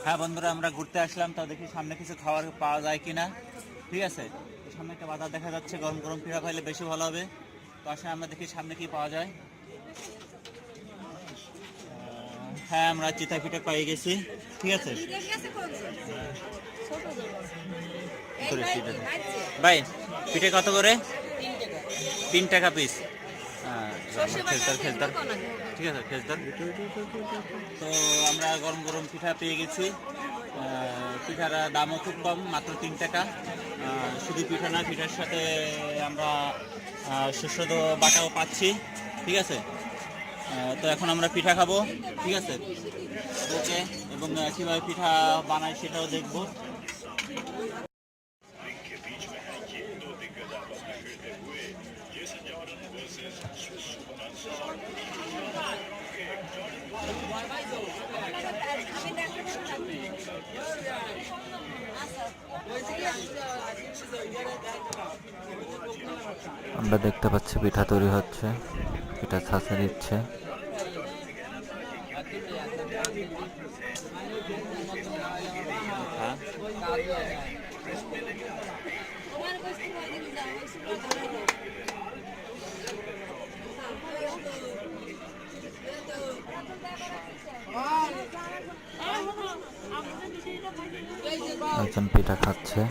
হ্যাঁ বন্ধুরা, আমরা ঘুরতে আসলাম, তো দেখি সামনে কিছু খাবার পাওয়া যায় কিনা। ঠিক আছে, সামনে একটা বাজার দেখা যাচ্ছে, গরম গরম পিঠা পাইলে বেশি ভালো হবে। তো আসলে আমরা দেখি সামনে কি পাওয়া যায়। হ্যাঁ, আমরা চিতা পিঠা পেয়ে গেছি। ঠিক আছে ভাই, পিঠে কত করে? 3 টাকা পিস। খেজদার, ঠিক আছে খেজদার। তো আমরা গরম গরম পিঠা পেয়ে গেছি। পিঠার দামও খুব কম, মাত্র 3 টাকা। শুধু পিঠা না, পিঠার সাথে আমরা সুস্বাদু বাটাও পাচ্ছি। ঠিক আছে, তো এখন আমরা পিঠা খাবো। ঠিক আছে, ওকে, এবং কীভাবে পিঠা বানায় সেটাও দেখবো। আমরা দেখতে পাচ্ছি পিঠা তৈরি হচ্ছে, পিঠা ছাঁচে দিচ্ছে। একজন পিঠা খাচ্ছে।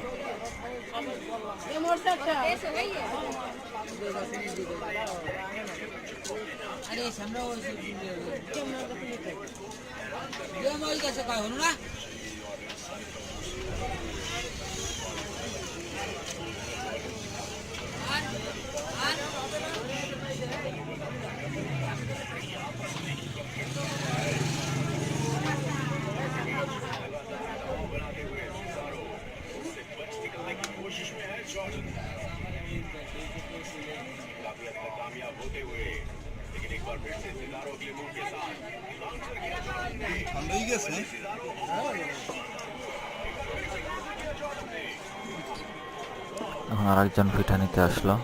এখন আরেকজন পিঠা নিতে আসলো।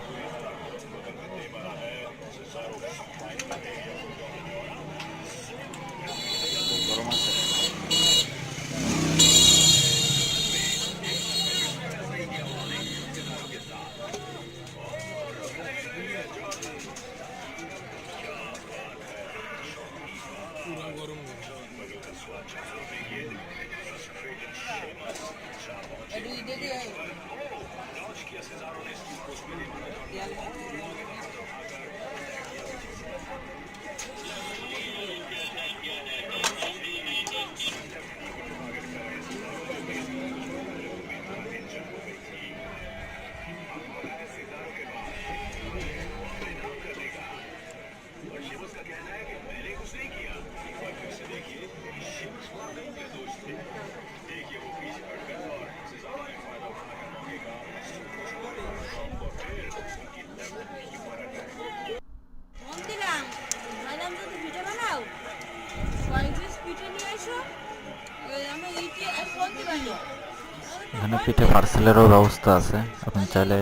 এখানে পিঠে পার্সেলেরও ব্যবস্থা আছে, আপনি চাইলে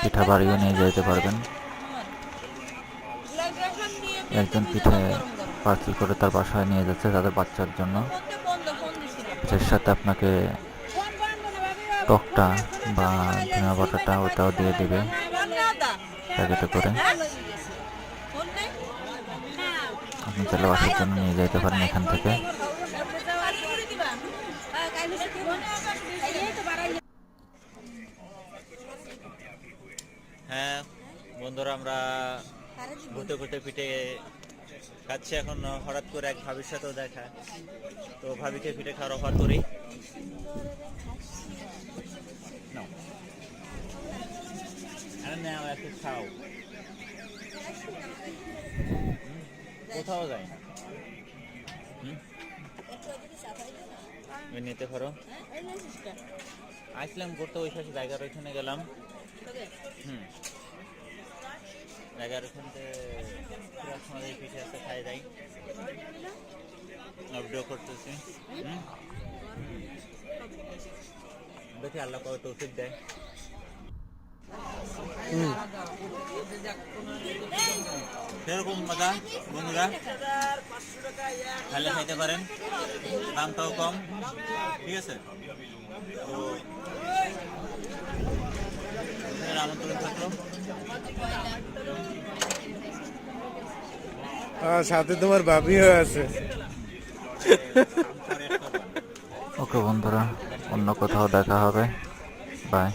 পিঠা বাড়িও নিয়ে যেতে পারবেন। একজন পিঠে পার্সেল করে তার বাসায় নিয়ে যাচ্ছে তাদের বাচ্চার জন্য। এর সাথে আপনাকে টকটা বা ধনিয়া বাটাটা ওটাও দিয়ে দিবে প্যাকেটে করে। আপনি চাইলে বাসার জন্য নিয়ে যেতে পারেন এখান থেকে। হ্যাঁ বন্ধুরা, আমরা ঘুরতে ঘুরতে পিঠে খাচ্ছি। এখন হঠাৎ করে এক ভাবির সাথেও দেখা, তো ভাবিকে পিঠে খাওয়ার অফার করি। খাও, কোথাও যায় না, নিতে পারো। আসলাম করতে ওই পাশে জায়গার ওইখানে গেলাম। জায়গার ওখান থেকে পিঠে আছে, খাই যাই, ভিডিও করতেছি। দেখি আল্লাহ কত তৌফিক দেয়। সেরকম মজা বন্ধুরা, খাইলে খাইতে পারেন, দামটাও কম। ঠিক আছে, তো আমন্ত্রণ থাকলো। সাথে তোমার ভাবিও আছে। ওকে বন্ধুরা, অন্য কোথাও দেখা হবে। বাই।